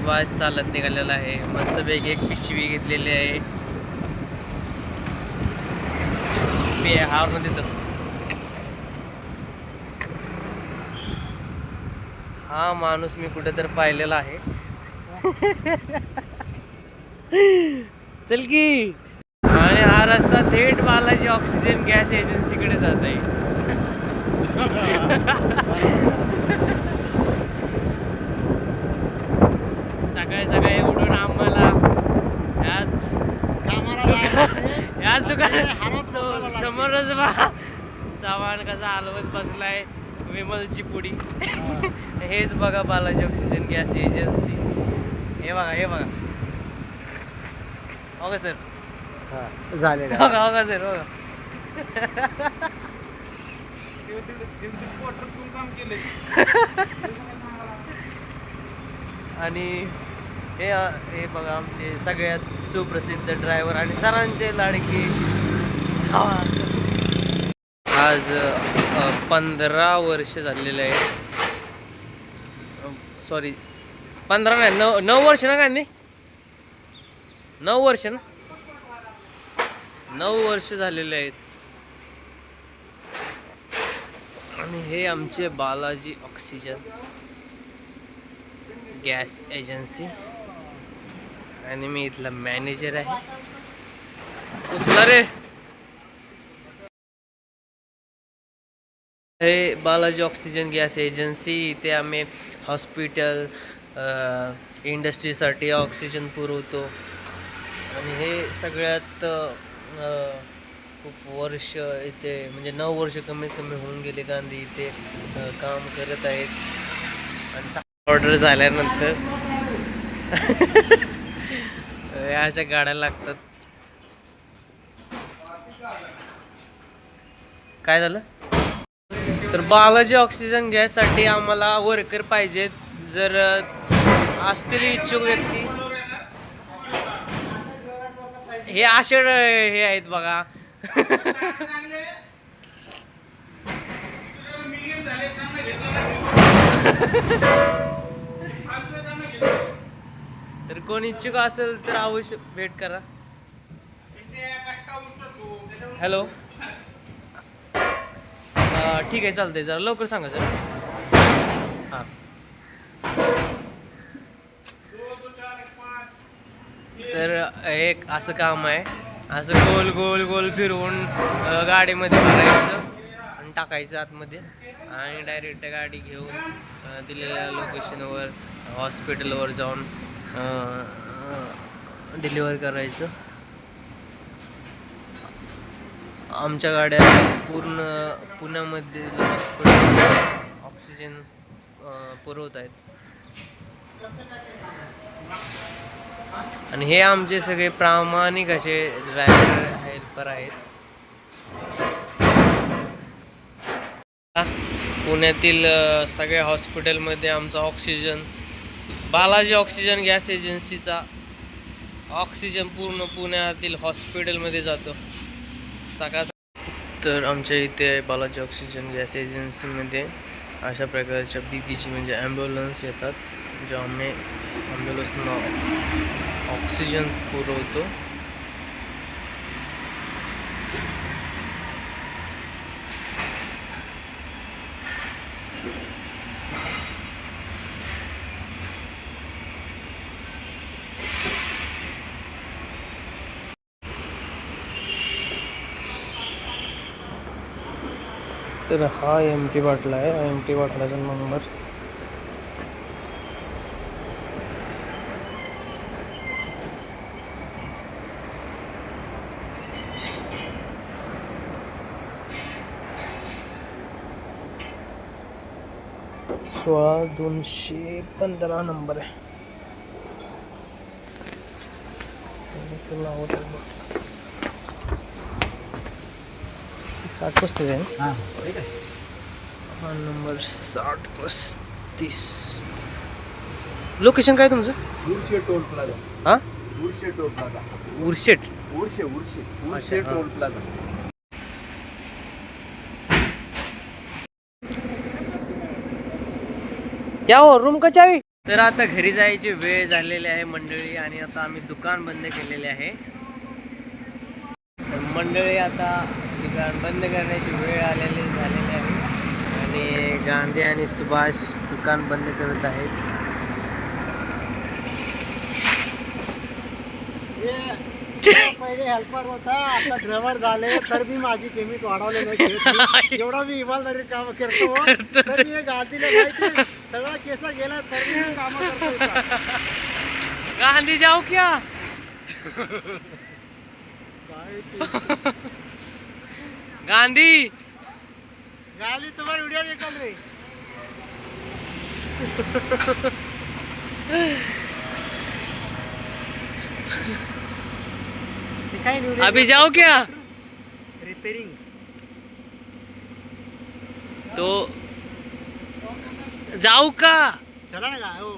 सुभाष चालत निघालेला आहे. मस्तपैकी एक पिशवी घेतलेली आहे. हार तिथं हा माणूस मी कुठेतरी पाहिलेला आहे. चल की. आणि हा रस्ता थेट बालाजी ऑक्सिजन गॅस एजन्सीकडे जात आहे. सकाळी सकाळी उठून आम्हाला याच दुकानात समोरच बा चव्हाण कसा हलवत बसलाय विमलची पुडी. हेच बघा बालाजी ऑक्सिजन गॅस एजन्सी. हे बघा हो का सर झाले हो का सर हो आणि हे बघा आमचे सगळ्यात सुप्रसिद्ध ड्रायव्हर आणि सरांचे लाडके चव्हाण. आज 15 वर्ष झालेले आहे. सॉरी 15 नाही 9 वर्ष ना काय नाही 9 वर्ष ना 9 वर्ष झालेले आहेत. आणि हे आमचे बालाजी ऑक्सिजन गॅस एजन्सी आणि मी इथला मॅनेजर आहे. उचला रे. हे बालाजी ऑक्सिजन गॅस एजन्सी. इथे आम्ही हॉस्पिटल इंडस्ट्रीसाठी ऑक्सिजन पुरवतो. आणि हे सगळ्यात खूप वर्ष इथे म्हणजे 9 वर्ष कमीत कमी होऊन गेले गांधी इथे काम करत आहेत. आणि ऑर्डर झाल्यानंतर अशा गाड्या लागतात. काय झालं तर बालाजी ऑक्सिजन गॅससाठी आम्हाला वर्कर पाहिजेत. जर असतील इच्छुक व्यक्ती हे आषाढ हे आहेत बघा. तर कोण इच्छुक असेल तर अवश्य भेट करा. हॅलो ठीक आहे चालतंय. जरा लवकर सांगा सर. हां तर एक असं काम आहे. असं गोल गोल गोल फिरवून गाडीमध्ये भरायचं आणि टाकायचं आतमध्ये आणि डायरेक्ट गाडी घेऊन दिलेल्या लोकेशनवर हॉस्पिटलवर जाऊन डिलिव्हर करायचं. आमच्या गाड्या पूर्ण पुण्यामध्ये हॉस्पिटल ऑक्सिजन पुरवत आहेत. आणि हे आमचे सगळे प्रामाणिक असे ड्रायव्हर हेल्पर आहेत. पुण्यातील सगळ्या हॉस्पिटलमध्ये आमचा ऑक्सिजन बालाजी ऑक्सिजन गॅस एजन्सीचा ऑक्सिजन पूर्ण पुण्यातील हॉस्पिटलमध्ये जातो सकाळ. तर आमच्या इथे बालाजी ऑक्सिजन गॅस एजन्सीमध्ये अशा प्रकारच्या BPG म्हणजे ॲम्ब्युलन्स येतात ज्या आम्ही ॲम्ब्युलन्सना ऑक्सिजन पुरवतो. तर हा एमटी बाटला आहे. एमटी बाटलाचा नंबर $16,215 नंबर आहे. तुला 6035 आहे. हा नंबर 6035. लोकेशन काय तुमचं? Urse toll plaza. हां उर्शे टोल प्लाझा. उर्शेट उर्शे टोल प्लाझा. क्या हो रूम का चावी? तर आता घरी जायची वेळ झालेली आहे मंडळी आणि आता आम्ही दुकान बंद केलेले आहे. तर मंडळी आता दुकान बंद करण्याची वेळ झालेली आहे आणि गांधी आणि सुभाष दुकान बंद करत आहेत. पहिले हेल्पर होता, आता ड्रायव्हर झाले, तर मी माझी पेमेंट वाढवले नाही. एवढा मी इमानदारी काम करतो, तर मी गादीला माहिती सगळा केसा गेला तर मी काम करतो. गांधी जाऊ क्या गांधी गाली तुम्हाला व्हिडिओ निकाल रे. काय नाही, अभी जाओ क्या रिपेरिंग. तो जाऊ का चला ना का हो.